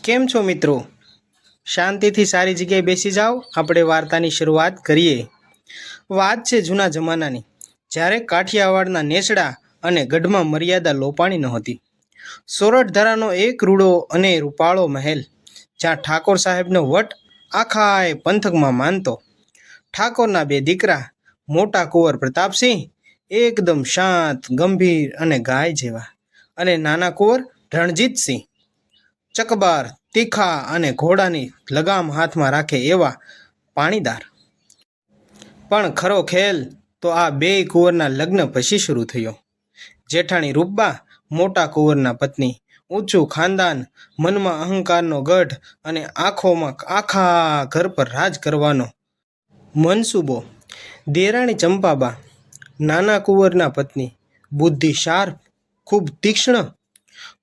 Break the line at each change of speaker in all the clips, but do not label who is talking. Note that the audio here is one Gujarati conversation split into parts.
કેમ છો મિત્રો? શાંતિથી સારી જગ્યાએ બેસી જાઓ. આપણે વાર્તાની શરૂઆત કરીએ. વાત છે જૂના જમાનાની, જ્યારે કાઠિયાવાડના નેસડા અને ગઢમાં મર્યાદા લોપાણી નહોતી. સોરઠધરાનો એક રૂડો અને રૂપાળો મહેલ, જ્યાં ઠાકોર સાહેબનો વટ આખાએ પંથકમાં માનતો. ઠાકોરના બે દીકરા, મોટા કુંવર પ્રતાપસિંહ એકદમ શાંત, ગંભીર અને ગાય જેવા, અને નાના કુંવર રણજીતસિંહ ચકબાર, તીખા અને ઘોડાની લગામ હાથમાં રાખે એવા પાણીદાર. પણ ખરો ખેલ તો આ બેય કુંવરના લગ્ન પછી શરૂ થયો. જેઠાણી રૂપબા, મોટા કુંવરના પત્ની, ઊંચું ખાનદાન, મનમાં અહંકારનો ગઢ અને આંખોમાં આખા ઘર પર રાજ કરવાનો મનસૂબો. દેરાણી ચંપાબા, નાના કુંવરના પત્ની, બુદ્ધિ શાર્પ, ખૂબ તીક્ષ્ણ,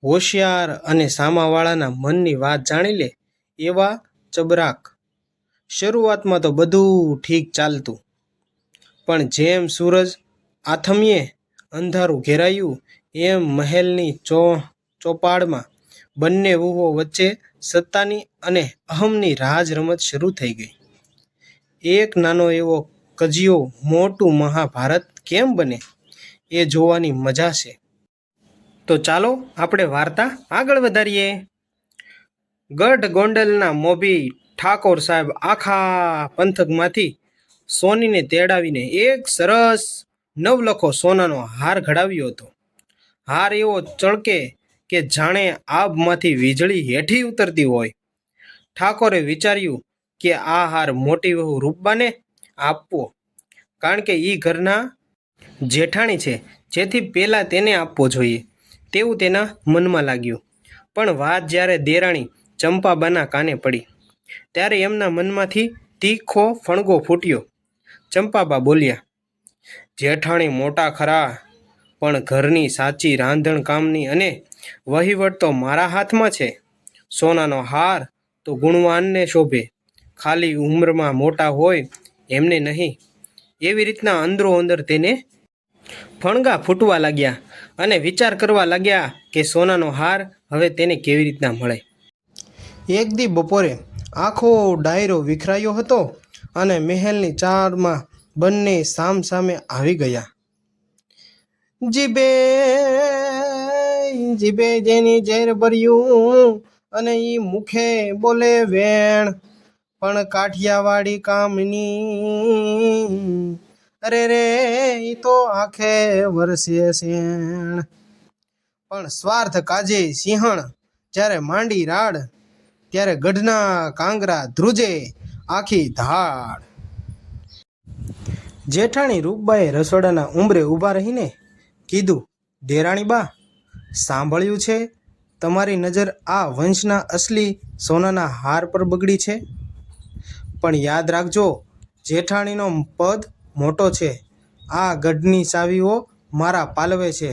હોશિયાર અને સામાવાળાના મનની વાત જાણી લે એવા ચબરાક. શરૂઆતમાં તો બધું ઠીક ચાલતું, પણ જેમ સૂરજ આથમીએ અંધારું ઘેરાયું એમ મહેલની ચોપાડમાં બંને વહુઓ વચ્ચે સત્તાની અને અહમની રાજ રમત શરૂ થઈ ગઈ. એક નાનો એવો કજિયો મોટું મહાભારત કેમ બને એ જોવાની મજા છે. તો ચાલો આપણે વાર્તા આગળ વધારીએ. ગઢ ગોંડલના મોભી ઠાકોર સાહેબ આખા પંથકમાંથી સોનીને તેડાવીને એક સરસ નવલખો સોનાનો હાર ઘડાવ્યો હતો. હાર એવો ચળકે કે જાણે આબમાંથી વીજળી હેઠી ઉતરતી હોય. ઠાકોરે વિચાર્યું કે આ હાર મોટી વહુ રૂપબાને આપવો, કારણ કે એ ઘરના જેઠાણી છે, જેથી પહેલાં તેને આપવો જોઈએ તેવું તેના મનમાં લાગ્યું. પણ વાત જ્યારે દેરાણી ચંપાબાના કાને પડી, ત્યારે એમના મનમાંથી તીખો ફણગો ફૂટ્યો. ચંપાબા બોલ્યા, જેઠાણી મોટા ખરા, પણ ઘરની સાચી રાંધણ કામની અને વહીવટ તો મારા હાથમાં છે. સોનાનો હાર તો ગુણવાનને શોભે, ખાલી ઉંમરમાં મોટા હોય એમને નહીં. એવી રીતના અંદરો અંદર તેને ફણગા ફૂટવા લાગ્યા અને વિચાર કરવા લાગ્યા કે સોનાનો હાર હવે તેને કેવી રીતના મળે. એક દી બપોરે આખો ડાયરો વિખરાયો હતો અને મહેલની ચારમાં બંને સામ સામે આવી ગયા. જીબે જીબે જેની ઝેર ભર્યું અને ઈ મુખે બોલે વેણ, પણ કાઠિયાવાડી કામની અરે રે ઈ તો આંખે વરસે શેણ. પણ સ્વાર્થ કાજે સિંહણ જ્યારે માંડી રાડ, ત્યારે ગઢના કાંગરા ધ્રુજે આખી ધાડ. જેઠાણી રૂપબાએ રસોડાના ઉંબરે ઊભા રહીને કીધું, દેરાણી બા, સાંભળ્યું છે તમારી નજર આ વંશના અસલી સોનાના હાર પર બગડી છે. પણ યાદ રાખજો, જેઠાણીનો પદ મોટો છે. આ ગઢની ચાવીઓ મારા પાલવે છે,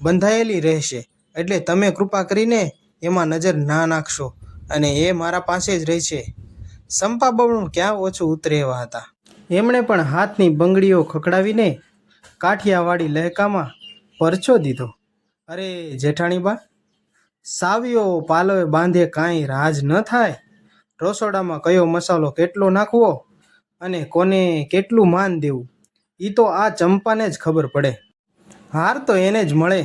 બંધાયેલી રહેશે, એટલે તમે કૃપા કરીને એમાં નજર ના નાખશો અને એ મારા પાસે જ રહી છે. ચંપાબાનું ક્યાં ઓછું ઉતરે એવા હતા. એમણે પણ હાથની બંગડીઓ ખખડાવીને કાઠિયાવાડી લહેકામાં પરછો દીધો. અરે જેઠાણીબા, સાવીઓ પાલવે બાંધે કાંઈ રાજ ન થાય. રસોડામાં કયો મસાલો કેટલો નાખવો અને કોને કેટલું માન દેવું, એ તો આ ચંપાને જ ખબર પડે. હાર તો એને જ મળે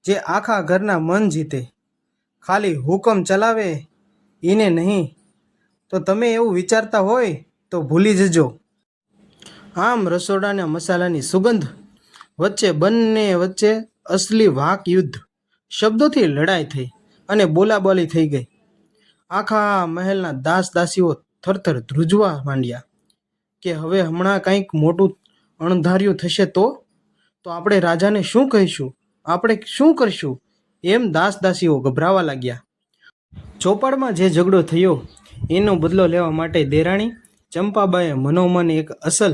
જે આખા ઘરના મન જીતે, ખાલી હુકમ ચલાવે એને નહીં. તો તમે એવું વિચારતા હોય તો ભૂલી જજો. આમ રસોડાના મસાલાની સુગંધ વચ્ચે બંને વચ્ચે અસલી વાક યુદ્ધ, શબ્દોથી લડાઈ થઈ અને બોલાબોલી થઈ ગઈ. આખા મહેલના દાસ દાસીઓ થરથર ધ્રુજવા માંડ્યા કે હવે હમણાં કંઈક મોટું અણધાર્યું થશે તો આપણે રાજાને શું કહીશું, આપણે શું કરશું, એમ દાસ દાસીઓ ગભરાવા લાગ્યા. ચોપાડમાં જે ઝઘડો થયો એનો બદલો લેવા માટે દેરાણી ચંપાબાએ મનોમન એક અસલ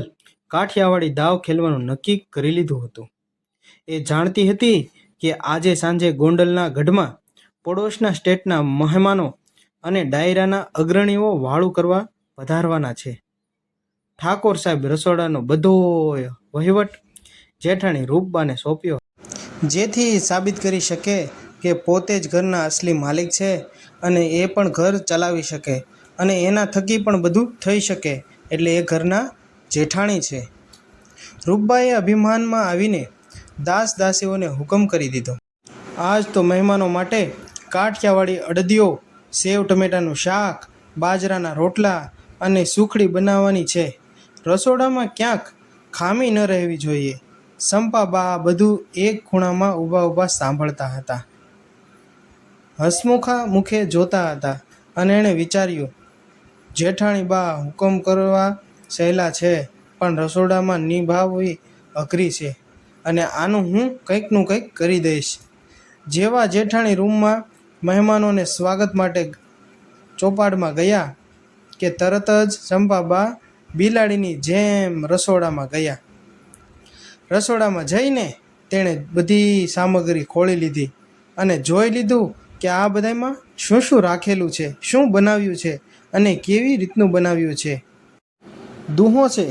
કાઠિયાવાડી દાવ ખેલવાનું નક્કી કરી લીધું હતું. એ જાણતી હતી કે આજે સાંજે ગોંડલના ગઢમાં પડોશના સ્ટેટના મહેમાનો અને ડાયરાના અગ્રણીઓ વાળું કરવા પધારવાના છે. ઠાકોર સાહેબ રસોડાનો બધો વહીવટ જેઠાણી રૂપબાને સોંપ્યો, જેથી સાબિત કરી શકે કે પોતે જ ઘરના અસલી માલિક છે અને એ પણ ઘર ચલાવી શકે અને એના થકી પણ બધું થઈ શકે, એટલે એ ઘરના જેઠાણી છે. રૂપબાએ અભિમાનમાં આવીને દાસ દાસીઓને હુકમ કરી દીધો, આજ તો મહેમાનો માટે કાઠિયાવાડી અડદિયો, સેવ ટમેટાનું શાક, બાજરાના રોટલા અને સુખડી બનાવવાની છે. રસોડામાં ક્યાંક ખામી ન રહેવી જોઈએ. સંપાબા બધું એક ખૂણામાં ઊભા ઊભા સાંભળતા હતા, હસમુખા મુખે જોતા હતા. અને એણે વિચાર્યું, જેઠાણી બા હુકમ કરવા સહેલા છે, પણ રસોડામાં નિભાવવી અઘરી છે, અને આનું હું કંઈકનું કંઈક કરી દઈશ. જેવા જેઠાણી રૂમમાં મહેમાનોને સ્વાગત માટે ચોપાડમાં ગયા કે તરત જ ચંપાબા બિલાડીની જેમ રસોડામાં ગયા. રસોડામાં જઈને તેણે બધી સામગ્રી ખોળી લીધી અને જોઈ લીધું કે આ બધામાં શું શું રાખેલું છે, શું બનાવ્યું છે અને કેવી રીતનું બનાવ્યું છે. દુહો છે,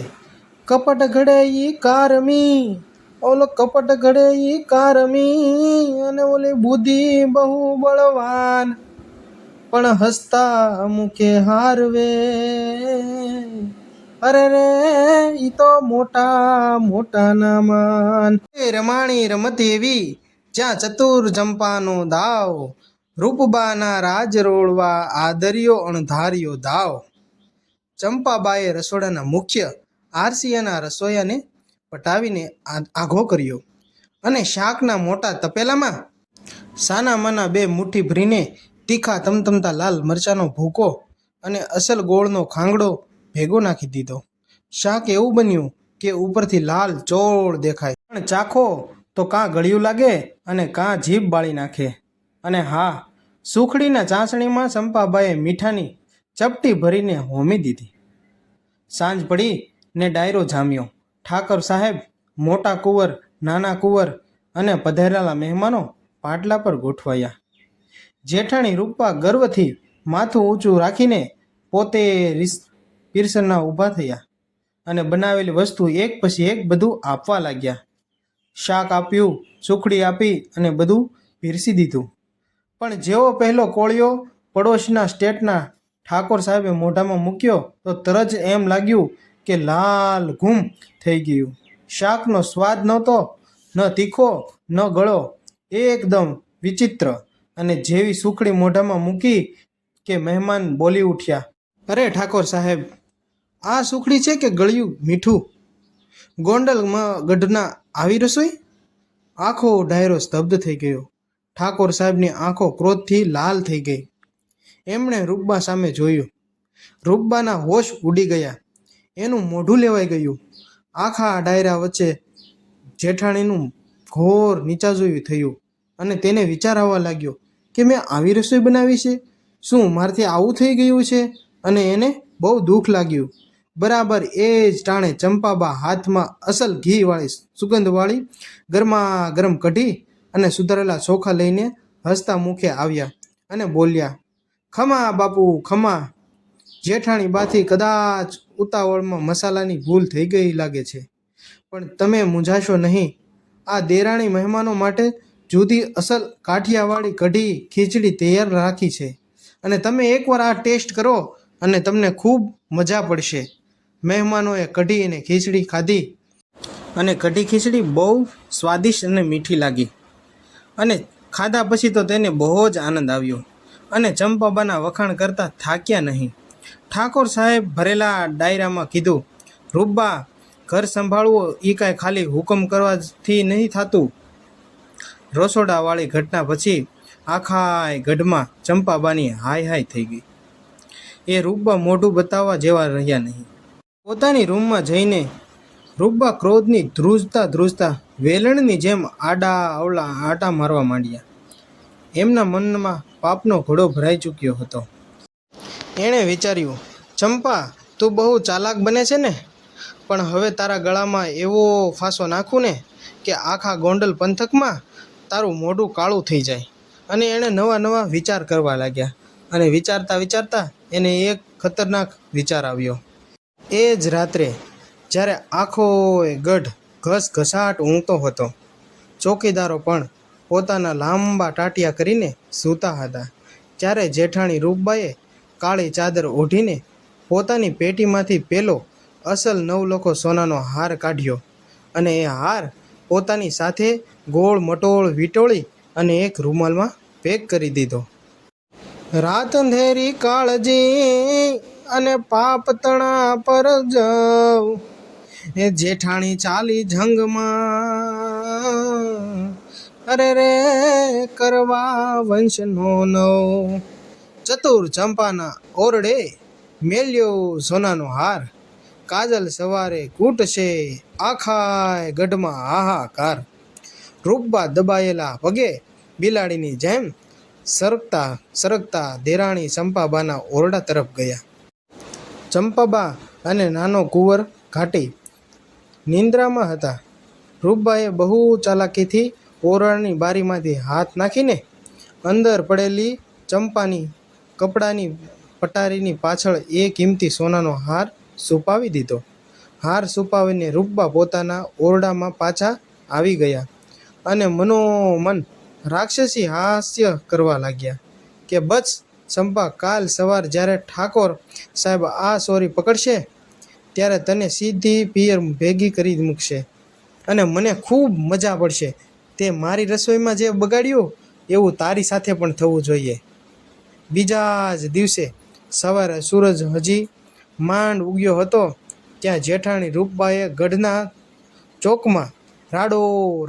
કપટ ઘડે ઈ કારમી, ઓલો કપટ ઘડે ઈ કારમી, અને ઓલી બુદ્ધિ બહુ બળવાન, પણ હસતા મુખે હારવે. અરે રે ઈ તો મોટા મોટા ના માન. રમાણી રમત એવી જ્યાં ચતુર ચંપાનો દાવ, રૂપબાના રાજ રોળવા આ દરિયો અણધાર્યો દાવ. ચંપાબાએ રસોડાના મુખ્ય આરસીયાના રસોઈયાને પટાવીને આઘો કર્યો અને શાકના મોટા તપેલામાં સાના માના 2 મુઠ્ઠી ભરીને તીખા તમતમતા લાલ મરચાંનો ભૂકો અને અસલ ગોળનો ખાંગડો ભેગો નાખી દીધો. શાક એવું બન્યું કે ઉપરથી લાલ ચોળ દેખાય, પણ ચાખો તો કાં ગળ્યું લાગે અને કાં જીભ બાળી નાખે. અને હા, સુખડીના ચાસણીમાં ચંપાબાએ મીઠાની ચપટી ભરીને હોમી દીધી. સાંજ પડી ને ડાયરો જામ્યો. ઠાકર સાહેબ, મોટા કુંવર, નાના કુંવર અને પધારેલા મહેમાનો પાટલા પર ગોઠવાયા. જેઠાણી રૂપા ગર્વથી માથું ઊંચું રાખીને પોતે પીરસના ઊભા થયા અને બનાવેલી વસ્તુ એક પછી એક બધું આપવા લાગ્યા. શાક આપ્યું, સુખડી આપી અને બધું પીરસી દીધું. પણ જેવો પહેલો કોળિયો પડોશના સ્ટેટના ઠાકોર સાહેબે મોઢામાં મૂક્યો તો તરત એમ લાગ્યું કે લાલ ઘૂમ થઈ ગયું. શાકનો સ્વાદ નહોતો, ન તીખો ન ગળો, એકદમ વિચિત્ર. અને જેવી સુખડી મોઢામાં મૂકી કે મહેમાન બોલી ઉઠ્યા, અરે ઠાકોર સાહેબ, આ સુખડી છે કે ગળ્યું મીઠું? ગોંડલમાં ગઢના આવી રસોઈ? આખો ડાયરો સ્તબ્ધ થઈ ગયો. ઠાકોર સાહેબની આંખો ક્રોધથી લાલ થઈ ગઈ. એમણે રૂપબા સામે જોયું. રૂપબાના હોશ ઉડી ગયા. એનું મોઢું લેવાઈ ગયું. આખા ડાયરા વચ્ચે જેઠાણીનું ઘોર નીચાજોયું થયું અને તેને વિચાર આવવા લાગ્યો કે મેં આવી રસોઈ બનાવી છે? શું મારથી આવું થઈ ગયું છે? અને એને બહુ દુઃખ લાગ્યું. બરાબર એ જ ટાણે ચંપાબા હાથમાં અસલ ઘીવાળી સુગંધવાળી ગરમા ગરમ કઢી અને સુધારેલા ચોખા લઈને હસતા મુખે આવ્યા અને બોલ્યા, ખમા બાપુ ખમા. જેઠાણી બાથી કદાચ ઉતાવળમાં મસાલાની ભૂલ થઈ ગઈ લાગે છે, પણ તમે મૂંઝાશો નહીં. આ દેરાણી મહેમાનો માટે જુદી અસલ કાઠિયાવાડી કઢી ખીચડી તૈયાર રાખી છે, અને તમે એકવાર આ ટેસ્ટ કરો અને તમને ખૂબ મજા પડશે. મહેમાનોએ કઢી અને ખીચડી ખાધી અને કઢી ખીચડી બહુ સ્વાદિષ્ટ અને મીઠી લાગી અને ખાધા પછી તો તેને બહુ જ આનંદ આવ્યો અને ચંપાબાના વખાણ કરતા થાક્યા નહીં. ઠાકોર સાહેબ ભરેલા ડાયરામાં કીધું, રૂપબા, ઘર સંભાળવું એ કાંઈ ખાલી હુકમ કરવાથી નહીં થતું. રસોડાવાળી ઘટના પછી આખા ગઢમાં ચંપાબાની હાય હાય થઈ ગઈ. એ રૂપબા મોઢું બતાવવા જેવા રહ્યા નહીં. પોતાની રૂમમાં જઈને રૂપબા ક્રોધની ધ્રુજતા વેલણની જેમ આડા અવળા આટા મારવા માંડ્યા. એમના મનમાં પાપનો ઘડો ભરાઈ ચૂક્યો હતો. એણે વિચાર્યું, ચંપા, તું બહુ ચાલાક બને છે ને, પણ હવે તારા ગળામાં એવો ફાંસો નાખું ને કે આખા ગોંડલ પંથકમાં તારું મોઢું કાળું થઈ જાય. અને એણે નવા નવા વિચાર કરવા લાગ્યા અને વિચારતા વિચારતા એને એક ખતરનાક વિચાર આવ્યો. એ જ રાત્રે જ્યારે આખો ગઢ ઘસઘસાટ ઊંઘતો હતો, ચોકીદારો પણ પોતાના લાંબા ટાટિયા કરીને સૂતા હતા, ત્યારે જેઠાણી રૂપબાઈએ કાળી ચાદર ઓઢીને પોતાની પેટીમાંથી પેલો અસલ 9 લાખો સોનાનો હાર કાઢ્યો અને એ હાર પોતાની સાથે ગોળ મટોળ વીંટોળી અને એક રૂમાલમાં પેક કરી દીધો. રાત અંધેરી કાળજી અને પાપ તણા પર જાવ, એ જેઠાણી ચાલી જંગમાં, અરે રે કરવા વંશનો નવ. ચતુર ચંપાના ઓરડે મેલ્યો સોનાનો હાર, કાજલ સવારે કૂટશે આખાય ગઢમાં હાહાકાર. રૂપબા દબાયેલા પગે બિલાડીની જેમ સરકતા સરકતા દેરાણી ચંપાબાના ઓરડા તરફ ગયા. ચંપાબા અને નાનો કુંવર ઘાટી નિંદ્રામાં હતા. રૂપબાએ બહુ ચાલાકીથી ઓરડાની બારીમાંથી હાથ નાખીને અંદર પડેલી ચંપાની કપડાની પટારીની પાછળ એ કિંમતી સોનાનો હાર છુપાવી દીધો. હાર છુપાવીને રૂપબા પોતાના ઓરડામાં પાછા આવી ગયા અને મનોમન રાક્ષસી હાસ્ય કરવા લાગ્યા કે બસ ચંપા, કાલ સવાર જ્યારે ઠાકોર સાહેબ આ ચોરી પકડશે ત્યારે તને સીધી પિયર ભેગી કરી મૂકશે અને મને ખૂબ મજા પડશે. તે મારી રસોઈમાં જે બગાડ્યું એવું તારી સાથે પણ થવું જોઈએ. બીજા જ દિવસે સવારે સૂરજ હજી માંડ ઉગ્યો હતો ત્યાં જેઠાણી રૂપબાએ ગઢના ચોકમાં રાડો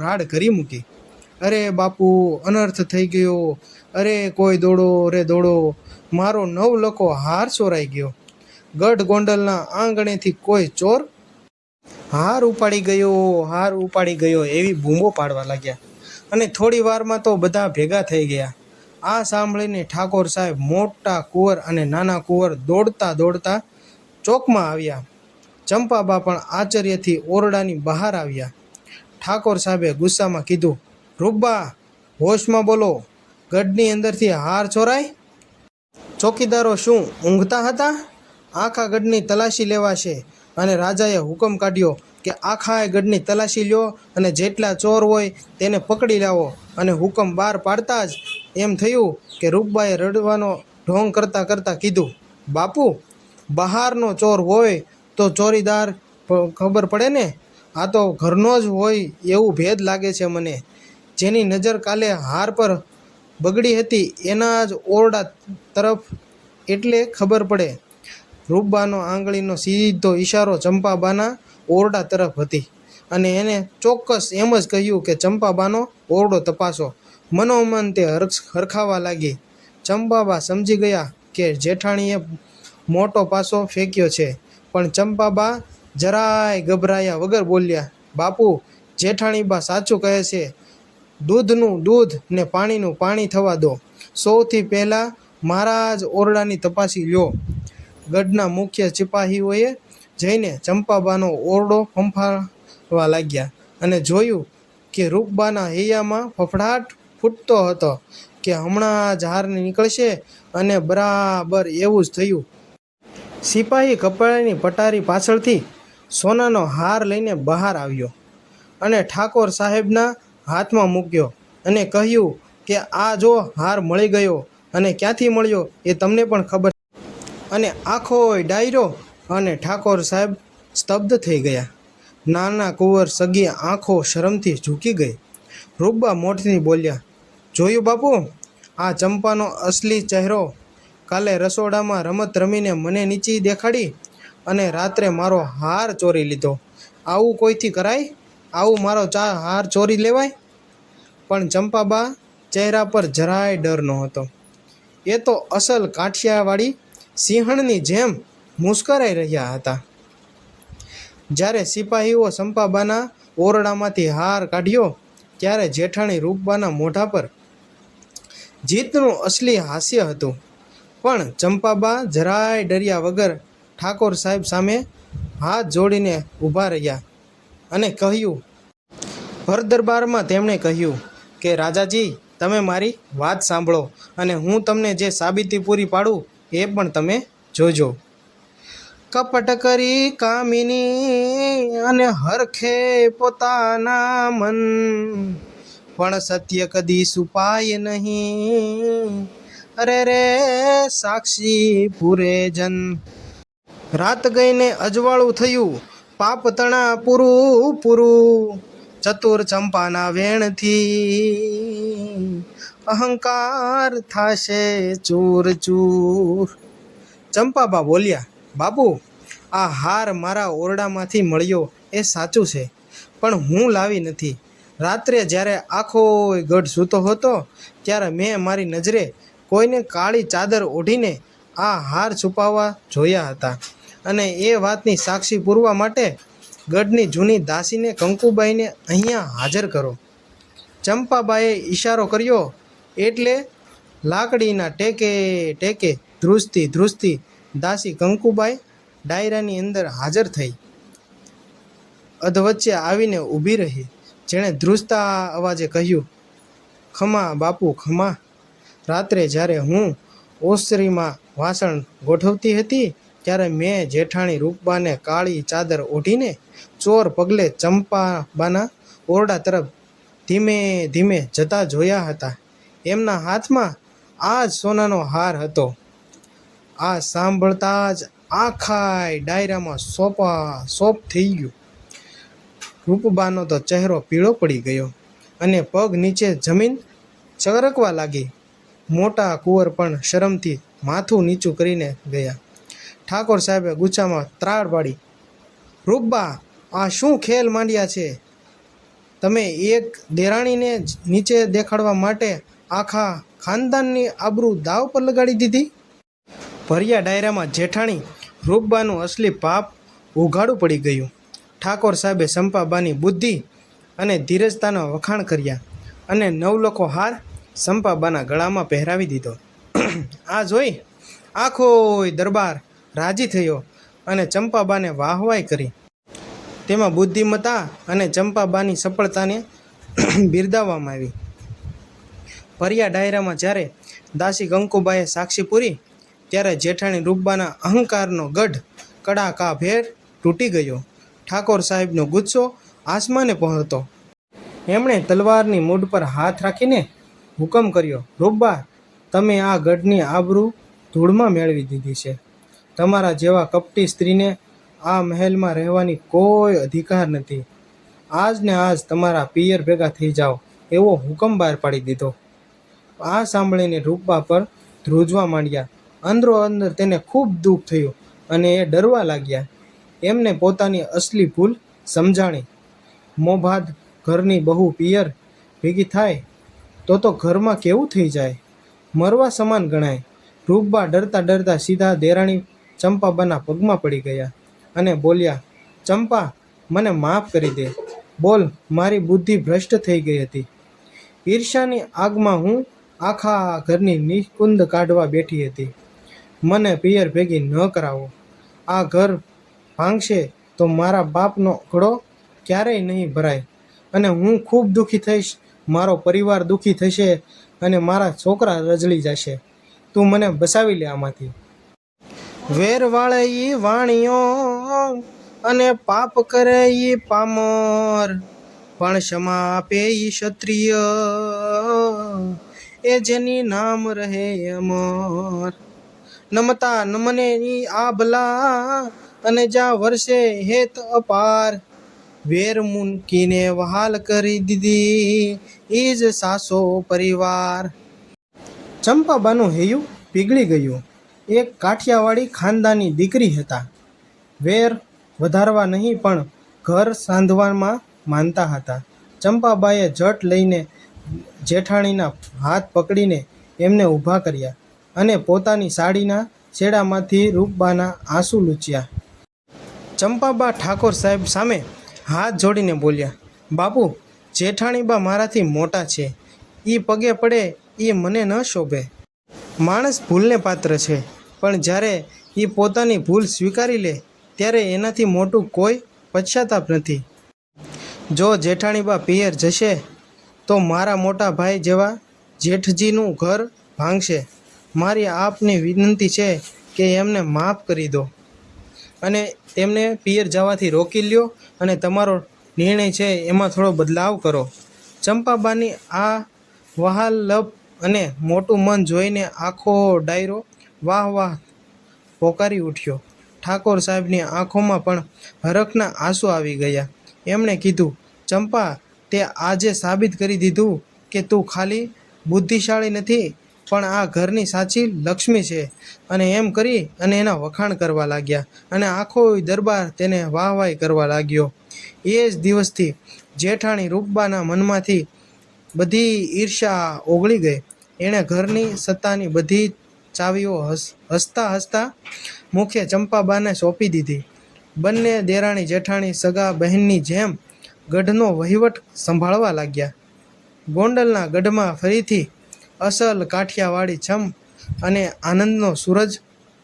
રાડ કરી મૂકી. અરે બાપુ, અનર્થ થઈ ગયો, અરે કોઈ દોડો રે દોડો, મારો 9 લાખો હાર ચોરાઈ ગયો. ગઢ ગોંડલના આંગણેથી કોઈ ચોર હાર ઉપાડી ગયો, હાર ઉપાડી ગયો એવી બૂમો પાડવા લાગ્યા અને થોડી વારમાં તો બધા ભેગા થઈ ગયા. આ સાંભળીને ઠાકોર સાહેબ, મોટા કુંવર અને નાના કુંવર દોડતા દોડતા ચોકમાં આવ્યા. ચંપાબા પણ આશ્ચર્યથી ઓરડાની બહાર આવ્યા. ઠાકોર સાહેબે ગુસ્સામાં કીધું, રૂપબા, હોશમાં બોલો, ગઢની અંદરથી હાર ચોરાય? ચોકીદારો શું ઊંઘતા હતા? આખા ગઢની તલાશી લેવાશે અને રાજાએ હુકમ કાઢ્યો કે આખા ગઢની તલાશી લ્યો અને જેટલા ચોર હોય તેને પકડી લાવો. અને હુકમ બહાર પાડતા જ એમ થયું કે રૂપબાએ રડવાનો ઢોંગ કરતાં કરતાં કીધું, બાપુ, બહારનો ચોર હોય તો ચોરીદાર ખબર પડે ને, આ તો ઘરનો જ હોય એવું ભેદ લાગે છે મને. જેની નજર કાલે હાર પર બગડી હતી એના જ ઓરડા તરફ એટલે ખબર પડે. રૂપબાનો આંગળીનો સીધો ઈશારો ચંપાબાના ઓરડા તરફ હતી અને એને ચોક્કસ એમ જ કહ્યું કે ચંપાબાનો ઓરડો તપાસો. મનોમન તે હરખાવા લાગી. ચંપાબા સમજી ગયા કે જેઠાણીએ મોટો પાસો ફેંક્યો છે, પણ ચંપાબા જરાય ગભરાયા વગર બોલ્યા, બાપુ, જેઠાણીબા સાચું કહે છે, દૂધનું દૂધ ને પાણીનું પાણી થવા દો. સૌથી પહેલાં મારા જ ઓરડાની તપાસી લ્યો. ગઢના મુખ્ય સિપાહીઓએ જઈને ચંપાબાનો ઓરડો ફંફાળવા લાગ્યા અને જોયું કે રૂપબાના હૈયામાં ફફડાટ ફૂટતો હતો કે હમણાં જ હાર નીકળશે અને બરાબર એવું જ થયું. સિપાહી કપડાની પટારી પાછળથી સોનાનો હાર લઈને બહાર આવ્યો અને ઠાકોર સાહેબના હાથમાં મૂક્યો અને કહ્યું કે આ જો હાર મળી ગયો અને ક્યાંથી મળ્યો એ તમને પણ ખબર. અને આખો ડાયરો અને ઠાકોર સાહેબ સ્તબ્ધ થઈ ગયા. નાના કુંવર સગી આંખો શરમથી ઝૂકી ગઈ. રૂપબા મોઢથી બોલ્યા, જોયું બાપુ, આ ચંપાનો અસલી ચહેરો. કાલે રસોડામાં રમત રમીને મને નીચી દેખાડી અને રાત્રે મારો હાર ચોરી લીધો. આવું કોઈથી કરાય? આવું મારો હાર ચોરી લેવાય? પણ ચંપાબા ચહેરા પર જરાય ડર નહોતો. એ તો અસલ કાઠિયાવાડી સિંહણની જેમ મુસ્કરાઈ રહ્યા હતા. જ્યારે સિપાહીઓ ચંપાબાના ઓરડામાંથી હાર કાઢ્યો ત્યારે જેઠાણી રૂપબાના મોઢા પર જીતનું અસલી હાસ્ય હતું. પણ ચંપાબા જરાય ડર્યા વગર ઠાકોર સાહેબ સામે હાથ જોડીને ઊભા રહ્યા અને કહ્યું, ભર દરબારમાં તેમણે કહ્યું કે રાજાજી, તમે મારી વાત સાંભળો અને હું તમને જે સાબિતી પૂરી પાડું એ પણ તમે જોજો. કપટ કરી કામિની અને હરખે પોતાના મન, પણ સત્ય કદી છુપાય નહીં, અરે રે સાક્ષી પૂરે જન. રાત ગઈને અજવાળું થયું, પાપ તણા પૂરું પૂરું. ચતુર ચંપાના વેણથી અહંકાર થાશે ચૂર ચૂર. ચંપાબા બોલ્યા, બાપુ, આ હાર મારા ઓરડામાંથી મળ્યો એ સાચું છે, પણ હું લાવી નથી. રાત્રે જ્યારે આખો ગઢ સૂતો હતો ત્યારે મેં મારી નજરે કોઈને કાળી ચાદર ઓઢીને આ હાર છુપાવવા જોયા હતા, અને એ વાતની સાક્ષી પૂરવા માટે ગઢની જૂની દાસીને કંકુબાઈને અહીંયા હાજર કરો. ચંપાબાએ ઈશારો કર્યો એટલે લાકડીના ટેકે ટેકે ધ્રુજતી ધ્રુજતી દાસી કંકુબાઈ ડાયરાની અંદર હાજર થઈ. અધવચ્ચે આવીને ઊભી રહી. જેણે ધ્રુજતા અવાજે કહ્યું, ખમા બાપુ ખમા. રાત્રે જ્યારે હું ઓસરીમાં વાસણ ગોઠવતી હતી ત્યારે મેં જેઠાણી રૂપબાને કાળી ચાદર ઓઢીને ચોર પગલે ચંપાબાના ઓરડા તરફ ધીમે ધીમે જતા જોયા હતા. એમના હાથમાં આ જ સોનાનો હાર હતો. આ સાંભળતા જ આખાય ડાયરામાં સોપ થઈ ગયું. રૂપબાનો તો ચહેરો પીળો પડી ગયો અને પગ નીચે જમીન ચરકવા લાગી. મોટા કુંવર પણ શરમથી માથું નીચું કરીને ગયા. ઠાકોર સાહેબે ગુસ્સામાં ત્રાડ પાડી, રૂપબા, આ શું ખેલ માંડ્યા છે? તમે એક દેરાણીને નીચે દેખાડવા માટે આખા ખાનદાનની આબરૂ દાવ પર લગાડી દીધી. ભર્યા ડાયરામાં જેઠાણી રૂપબાનું અસલી પાપ ઉઘાડું પડી ગયું. ઠાકોર સાહેબે ચંપાબાની બુદ્ધિ અને ધીરજતાના વખાણ કર્યા અને નવલખો હાર ચંપાબાના ગળામાં પહેરાવી દીધો. આ જોઈ આખો દરબાર રાજી થયો અને ચંપાબાને વાહવાઈ કરી. તેમાં બુદ્ધિમત્તા અને ચંપાબાની સફળતાને બિરદાવવામાં આવી. ભર્યા ડાયરામાં જ્યારે દાસી કંકુબાએ સાક્ષી પૂરી ત્યારે જેઠાણી રૂપબાના અહંકારનો ગઢ કડાકાભેર તૂટી ગયો. ઠાકોર સાહેબનો ગુસ્સો આસમાને પહોંચતો. એમણે તલવારની મૂઢ પર હાથ રાખીને હુકમ કર્યો, રૂપબા, તમે આ ગઢની આબરૂ ધૂળમાં મેળવી દીધી છે. તમારા જેવા કપટી સ્ત્રીને આ મહેલમાં રહેવાની કોઈ અધિકાર નથી. આજ ને આજ તમારા પિયર ભેગા થઈ જાઓ એવો હુકમ બહાર પાડી દીધો. આ સાંભળીને રૂપબા પર ધ્રુજવા માંડ્યા. અંદરો અંદર તેને ખૂબ દુઃખ થયું અને એ ડરવા લાગ્યા. એમને પોતાની અસલી ભૂલ સમજાણી. મોભાદ ઘરની બહુ પિયર ભેગી થાય તો ઘરમાં કેવું થઈ જાય, મરવા સમાન ગણાય. રૂપબા ડરતા ડરતા સીધા દેરાણી ચંપાબાના પગમાં પડી ગયા અને બોલ્યા, ચંપા, મને માફ કરી દે. બોલ, મારી બુદ્ધિ ભ્રષ્ટ થઈ ગઈ હતી. ઈર્ષાની આગમાં હું આખા ઘરની નિકુંદ કાઢવા બેઠી હતી. મને પિયર ભેગી ન કરાવો. આ ઘર ભાંગશે તો મારા બાપનો ઘડો ક્યારેય નહીં ભરાય અને હું ખૂબ દુઃખી થઈશ. મારો પરિવાર દુઃખી થશે અને મારા છોકરા રજળી જશે. તું મને બચાવી લે આમાંથી. વેર વાળે ઈ વાણીઓ અને પાપ કરે ઈ પામર, પણ ક્ષમા આપે ઈ ક્ષત્રિય, એ જેની નામ રહે અમર. નમતા નમને ઈ આભલા અને જા વર્ષે હેત અપાર, વેર મૂકીને વહાલ કરી દીધી ઈ જ સાસો પરિવાર. ચંપાબાનું હૈયું પીગળી ગયું. એક કાઠિયાવાડી ખાનદાની દીકરી હતા. વેર વધારવા નહીં પણ ઘર સાંધવામાં માનતા હતા. ચંપાબાએ જટ લઈને જેઠાણીના હાથ પકડીને એમને ઊભા કર્યા અને પોતાની સાડીના છેડામાંથી રૂપબાના આંસુ લૂછ્યા. ચંપાબા ઠાકોર સાહેબ સામે હાથ જોડીને બોલ્યા, બાપુ, જેઠાણીબા મારાથી મોટા છે. એ પગે પડે એ મને ન શોભે. માણસ ભૂલને પાત્ર છે, પણ જ્યારે એ પોતાની ભૂલ સ્વીકારી લે ત્યારે એનાથી મોટું કોઈ પશ્ચાતાપ નથી. જો જેઠાણીબા પિયર જશે તો મારા મોટા ભાઈ જેવા જેઠજીનું ઘર ભાંગશે. મારી આપની વિનંતી છે કે એમને માફ કરી દો અને તેમને પિયર જવાથી રોકી લ્યો અને તમારો નિર્ણય છે એમાં થોડો બદલાવ કરો. ચંપાબાની આ વહાલપ અને મોટું મન જોઈને આખો ડાયરો વાહ વાહ પોકારી ઉઠ્યો. ઠાકોર સાહેબની આંખોમાં પણ હરખના આંસુ આવી ગયા. એમણે કીધું, ચંપા, તે આજે સાબિત કરી દીધું કે તું ખાલી બુદ્ધિશાળી નથી, પણ આ ઘરની સાચી લક્ષ્મી છે. અને એમ કરી અને એના વખાણ કરવા લાગ્યા અને આખો દરબાર તેને વાહવાહી કરવા લાગ્યો. એ જ દિવસથી જેઠાણી રૂપબાના મનમાંથી બધી ઈર્ષ્યા ઓગળી ગઈ. એણે ઘરની સત્તાની બધી ચાવીઓ હસતા હસતા મુખે ચંપાબાને સોંપી દીધી. બંને દેરાણી જેઠાણી સગા બહેનની જેમ ગઢનો વહીવટ સંભાળવા લાગ્યા. ગોંડલના ગઢમાં ફરીથી અસલ કાઠિયાવાડી છમ અને આનંદનો સૂરજ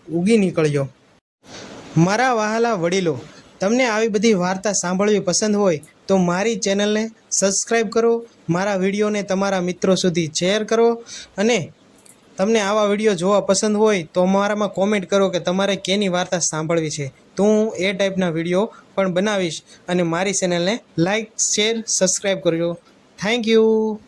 ઉગી નીકળ્યો. મારા વહાલા વડીલો, તમને આવી બધી વાર્તા સાંભળવી પસંદ હોય તો મારી ચેનલને સબસ્ક્રાઈબ કરો, મારા વિડીયોને તમારા મિત્રો સુધી શેર કરો અને તમને આવા વિડીયો જોવા પસંદ હોય તો મારામાં કોમેન્ટ કરો કે તમારે કેની વાર્તા સાંભળવી છે, તો હું એ ટાઈપના વિડીયો પણ બનાવીશ. અને મારી ચેનલને લાઈક, શેર, સબસ્ક્રાઈબ કરજો. Thank you.